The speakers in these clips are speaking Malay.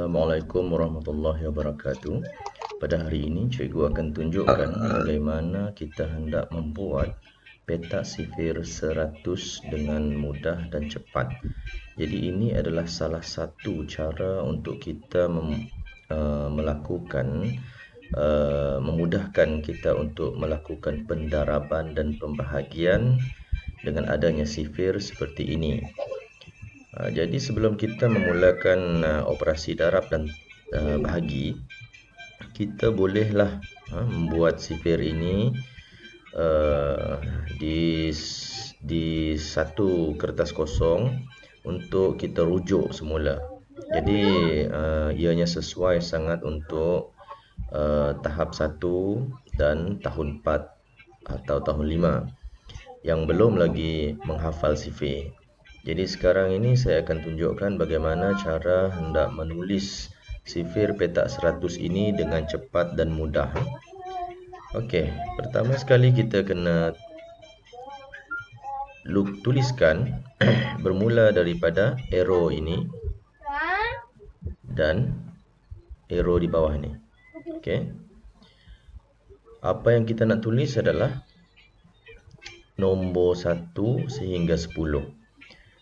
Assalamualaikum warahmatullahi wabarakatuh. Pada hari ini cikgu akan tunjukkan bagaimana kita hendak membuat peta sifir 100 dengan mudah dan cepat. Jadi ini adalah salah satu cara untuk kita memudahkan kita untuk melakukan pendaraban dan pembahagian dengan adanya sifir seperti ini. Jadi sebelum kita memulakan operasi darab dan bahagi, kita bolehlah membuat sifir ini di satu kertas kosong untuk kita rujuk semula. Jadi ianya sesuai sangat untuk tahap 1 dan tahun 4 atau tahun 5 yang belum lagi menghafal sifir. Jadi sekarang ini saya akan tunjukkan bagaimana cara hendak menulis sifir petak 100 ini dengan cepat dan mudah. Okey, pertama sekali kita kena tuliskan bermula daripada arrow ini dan arrow di bawah ni. Okey. Apa yang kita nak tulis adalah nombor 1 sehingga 10.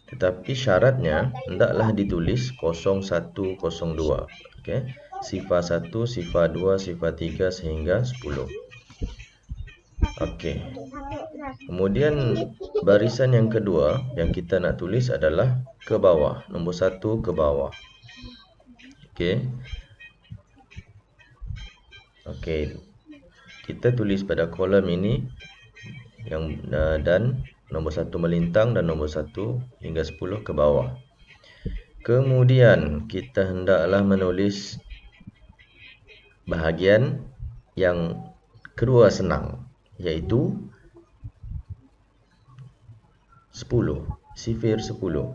Tetapi syaratnya hendaklah ditulis 0102. Okey. Sifar 1, sifar 2, sifar 3 sehingga 10. Okey. Kemudian barisan yang kedua yang kita nak tulis adalah ke bawah, nombor 1 ke bawah. Okey. Okey. Kita tulis pada kolom ini yang dan nombor 1 melintang dan nombor 1 hingga 10 ke bawah. Kemudian kita hendaklah menulis bahagian yang kedua senang, iaitu 10, sifir 10.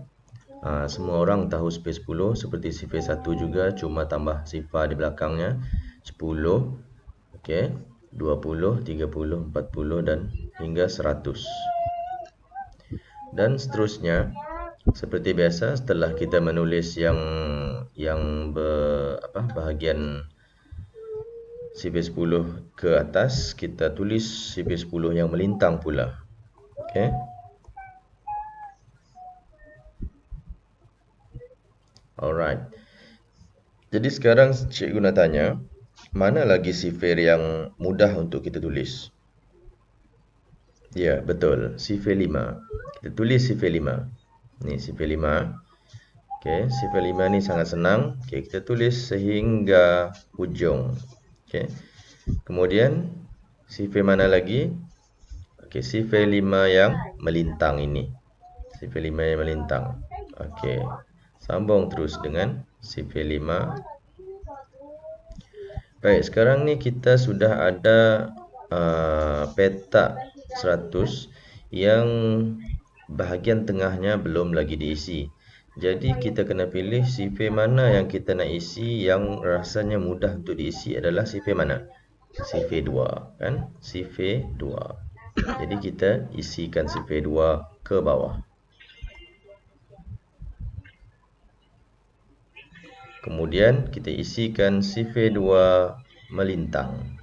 Semua orang tahu sifir 10 seperti sifir 1 juga, cuma tambah sifar di belakangnya. 10, okey, 20, 30, 40 dan hingga 100. Dan seterusnya, seperti biasa, setelah kita menulis bahagian sifir 10 ke atas, kita tulis sifir 10 yang melintang pula. Okey. Alright. Jadi sekarang cikgu nak tanya, mana lagi sifir yang mudah untuk kita tulis? Ya, betul. Sifir 5. Kita tulis sifir 5. Ni sifir 5. Okey, sifir 5 ni sangat senang. Okey, kita tulis sehingga hujung. Okey. Kemudian sifir mana lagi? Okey, sifir 5 yang melintang ini. Sifir 5 yang melintang. Okey. Sambung terus dengan sifir 5. Baik, sekarang ni kita sudah ada petak 100 yang bahagian tengahnya belum lagi diisi. Jadi kita kena pilih sifir mana yang kita nak isi, yang rasanya mudah untuk diisi adalah sifir mana? Sifir 2, kan? Sifir 2. Jadi kita isikan sifir 2 ke bawah. Kemudian kita isikan sifir 2 melintang.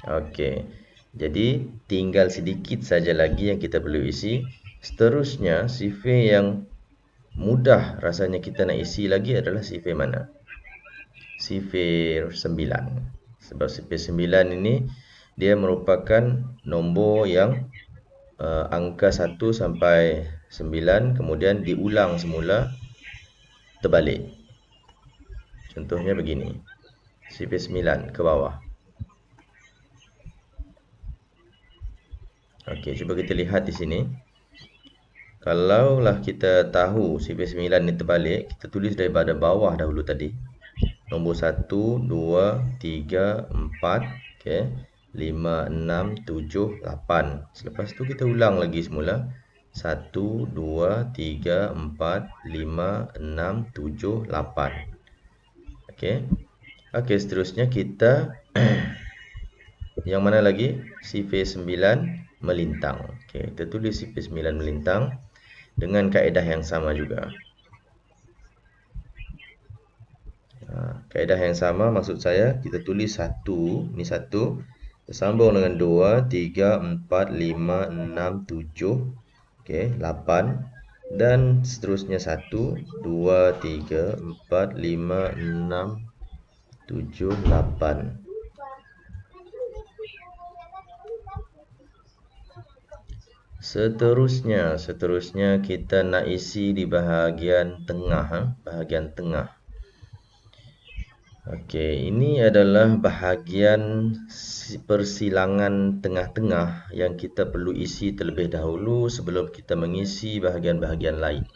Okey. Jadi tinggal sedikit saja lagi yang kita perlu isi. Seterusnya sifir yang mudah rasanya kita nak isi lagi adalah sifir mana? Sifir 9. Sebab sifir 9 ini dia merupakan nombor yang angka 1 sampai 9 kemudian diulang semula terbalik. Contohnya begini. Sifir 9 ke bawah. Okey, cuba kita lihat di sini. Kalaulah kita tahu sifir 9 ni terbalik, kita tulis daripada bawah dahulu tadi. Nombor 1, 2, 3, 4, okey, 5, 6, 7, 8. Selepas tu kita ulang lagi semula. 1, 2, 3, 4, 5, 6, 7, 8. Okey. Okey, seterusnya kita yang mana lagi? Sifir 9 melintang. Okey, kita tulis sifir 9 melintang dengan kaedah yang sama juga. Kaedah yang sama maksud saya kita tulis 1, ni 1 tersambung dengan 2, 3, 4, 5, 6, 7, okey, 8 dan seterusnya 1, 2, 3, 4, 5, 6, 7, 8. Seterusnya kita nak isi di bahagian tengah, bahagian tengah. Okey, ini adalah bahagian persilangan tengah-tengah yang kita perlu isi terlebih dahulu sebelum kita mengisi bahagian-bahagian lain.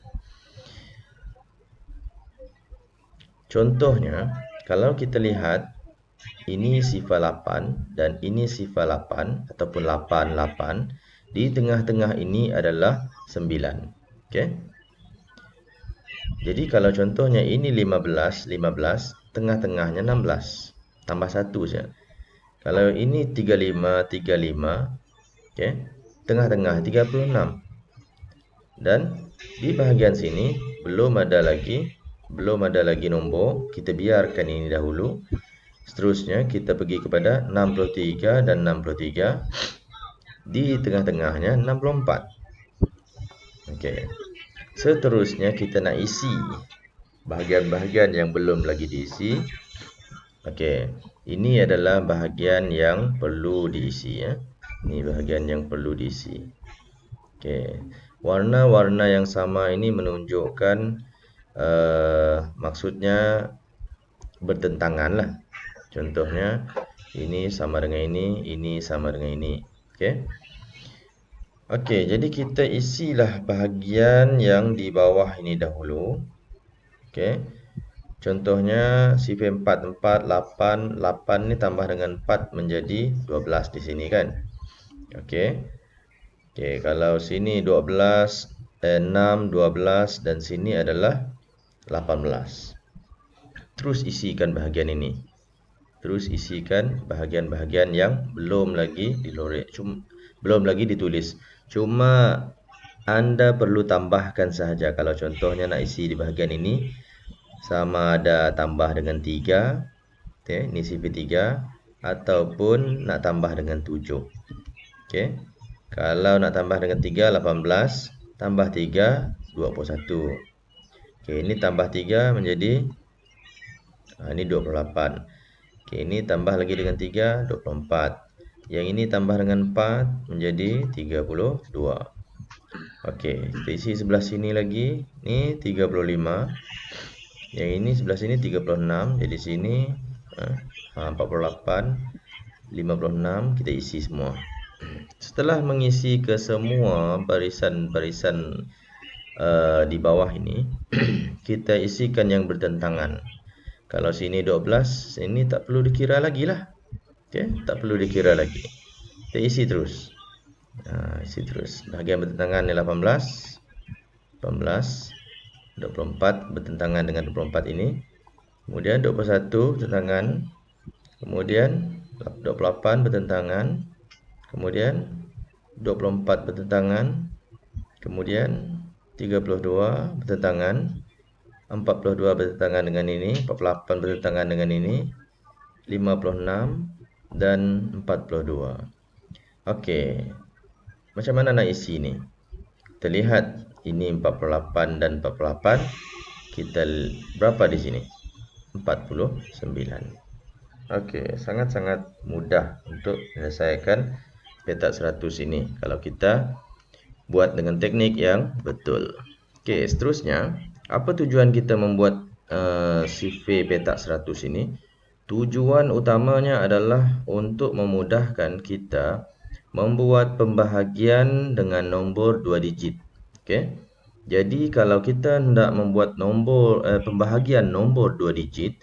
Contohnya, kalau kita lihat ini sifar 8 dan ini sifar 8 ataupun 8, 8, di tengah-tengah ini adalah 9. Okey. Jadi kalau contohnya ini 15, 15, tengah-tengahnya 16. Tambah 1 saja. Kalau ini 35, 35, okey, tengah-tengah 36. Dan di bahagian sini belum ada lagi nombor, kita biarkan ini dahulu. Seterusnya kita pergi kepada 63 dan 63. Di tengah-tengahnya 64. Okey. Seterusnya kita nak isi bahagian-bahagian yang belum lagi diisi. Okey, ini adalah bahagian yang perlu diisi ya. Ini bahagian yang perlu diisi. Okey. Warna-warna yang sama ini menunjukkan maksudnya bertentangan lah. Contohnya ini sama dengan ini sama dengan ini. Okey. Okey, jadi kita isilah bahagian yang di bawah ini dahulu. Okey. Contohnya sifar 4, 4, 8, 8 ni tambah dengan 4 menjadi 12 di sini kan. Okey. Okey, kalau sini 12, 6, 12 dan sini adalah 18. Terus isikan bahagian ini. Terus isikan bahagian-bahagian yang belum lagi ditulis. Cuma anda perlu tambahkan sahaja. Kalau contohnya nak isi di bahagian ini, sama ada tambah dengan 3, okay, ini sifar 3, ataupun nak tambah dengan 7. Okay. Kalau nak tambah dengan 3, 18, tambah 3, 21. Okay, ini tambah 3 menjadi, ini 28. Okay, ini tambah lagi dengan 3, 24. Yang ini tambah dengan 4 menjadi 32. Okey, kita isi sebelah sini lagi. Ni 35. Yang ini sebelah sini 36. Jadi sini 48, 56 kita isi semua. Setelah mengisi ke semua barisan-barisan di bawah ini, kita isikan yang bertentangan. Kalau sini 12, sini tak perlu dikira lagi lah. Okey, tak perlu dikira lagi. Kita isi terus. Isi terus. Bahagian bertentangan ni 18, 18, 24 bertentangan dengan 24 ini. Kemudian 21 bertentangan. Kemudian 28 bertentangan. Kemudian 24 bertentangan. Kemudian 32 bertentangan. 42 bertentangan dengan ini. 48 bertentangan dengan ini. 56 dan 42. Okey. Macam mana nak isi ni? Kita lihat ini 48 dan 48. Kita berapa di sini? 49. Okey, sangat-sangat mudah untuk menyelesaikan petak 100 ini kalau kita buat dengan teknik yang betul. Okey, seterusnya, apa tujuan kita membuat sifar petak 100 ini? Tujuan utamanya adalah untuk memudahkan kita membuat pembahagian dengan nombor 2 digit. Okey. Jadi kalau kita hendak membuat pembahagian nombor 2 digit,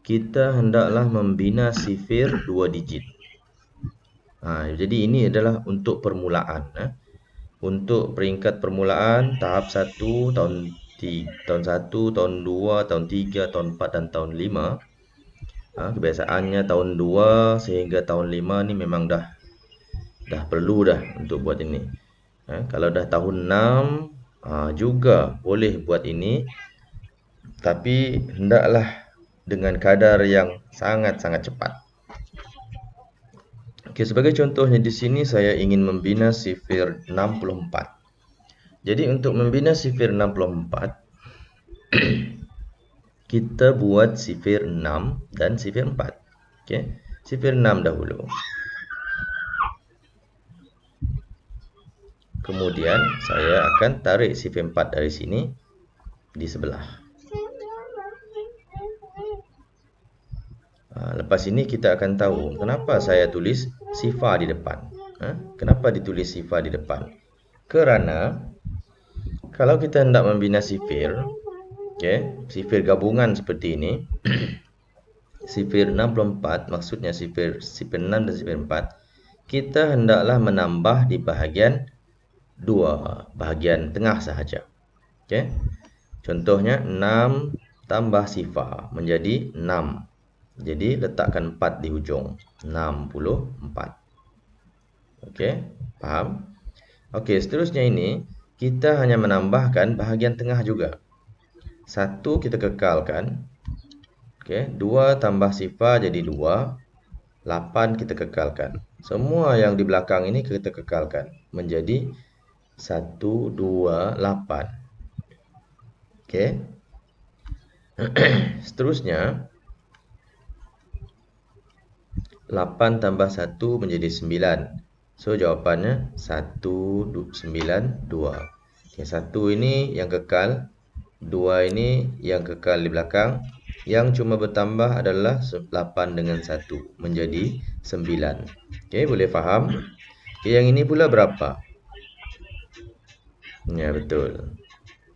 kita hendaklah membina sifar 2 digit. Jadi ini adalah untuk permulaan. Untuk peringkat permulaan tahap 1, tahun 1, tahun 2, tahun 3, tahun 4 dan tahun 5. Kebiasaannya tahun 2 sehingga tahun 5 ni memang dah perlu dah untuk buat ini. Kalau dah tahun 6 juga boleh buat ini, tapi hendaklah dengan kadar yang sangat-sangat cepat. Okey, sebagai contohnya di sini saya ingin membina sifir 64. Jadi untuk membina sifir 64, kita buat sifir 6 dan sifir 4. Okey, sifir 6 dahulu. Kemudian saya akan tarik sifir 4 dari sini di sebelah. Lepas ini kita akan tahu kenapa saya tulis sifar di depan. Kenapa ditulis sifar di depan? Kerana kalau kita hendak membina sifir, sifir gabungan seperti ini, sifir 64, maksudnya sifir 6 dan sifir 4, kita hendaklah menambah di bahagian 2, bahagian tengah sahaja. Contohnya 6 tambah sifar menjadi 6. Jadi letakkan 4 di hujung, 64. Okey, faham? Okey, seterusnya ini kita hanya menambahkan bahagian tengah juga. 1 kita kekalkan. Okey, 2 tambah sifar jadi 2. 8 kita kekalkan. Semua yang di belakang ini kita kekalkan menjadi 128. Okey. Seterusnya 8 tambah 1 menjadi 9. So jawapannya 192. Okey, 1 ini yang kekal, 2 ini yang kekal di belakang. Yang cuma bertambah adalah 8 dengan 1 menjadi 9. Okey, boleh faham? Okey, yang ini pula berapa? Ya, betul.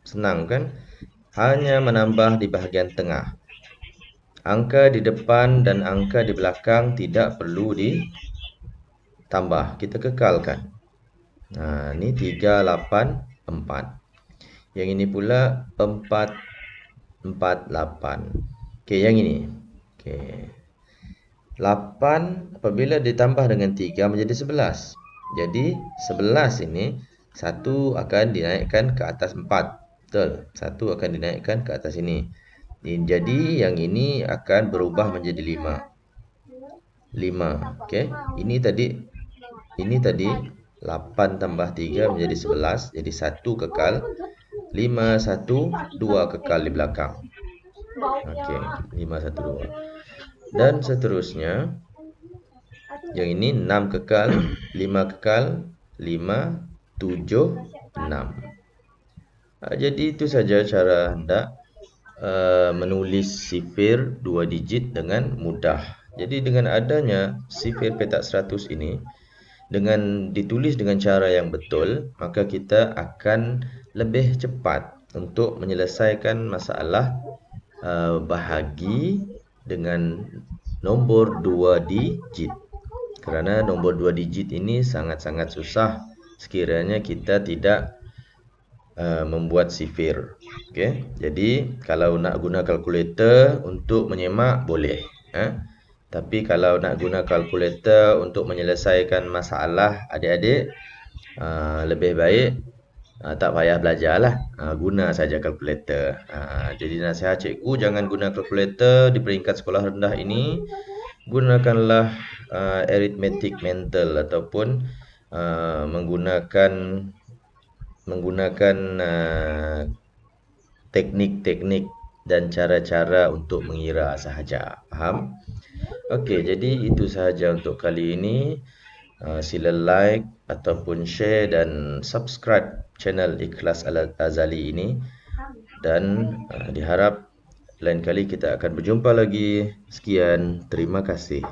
Senang kan? Hanya menambah di bahagian tengah. Angka di depan dan angka di belakang tidak perlu ditambah. Kita kekalkan. Ini 384. Yang ini pula 448. Okey, yang ini. Okey. 8 apabila ditambah dengan 3 menjadi 11. Jadi 11 ini 1 akan dinaikkan ke atas 4. Betul. 1 akan dinaikkan ke atas ini. Jadi yang ini akan berubah menjadi 5. 5. Okey. Ini tadi 8 tambah 3 menjadi 11. Jadi 1 kekal. 5, 1, 2 kekal di belakang. Okey, 5, 1, 2. Dan seterusnya yang ini 6 kekal, 5 kekal, 5, 7, 6. Jadi itu saja cara hendak menulis sifir 2 digit dengan mudah. Jadi dengan adanya sifir petak 100 ini, dengan ditulis dengan cara yang betul, maka kita akan lebih cepat untuk menyelesaikan masalah bahagi dengan nombor 2 digit. Kerana nombor 2 digit ini sangat-sangat susah sekiranya kita tidak membuat sifir. Okey, jadi kalau nak guna kalkulator untuk menyemak boleh, tapi kalau nak guna kalkulator untuk menyelesaikan masalah adik-adik, lebih baik tak payah belajarlah, guna saja kalkulator. Jadi nasihat cikgu, jangan guna kalkulator di peringkat sekolah rendah ini. Gunakanlah arithmetic mental ataupun menggunakan teknik-teknik dan cara-cara untuk mengira sahaja. Faham? Okey, jadi itu sahaja untuk kali ini. Sila like ataupun share dan subscribe channel Ikhlas Al-Azali ini. Dan diharap lain kali kita akan berjumpa lagi. Sekian, terima kasih.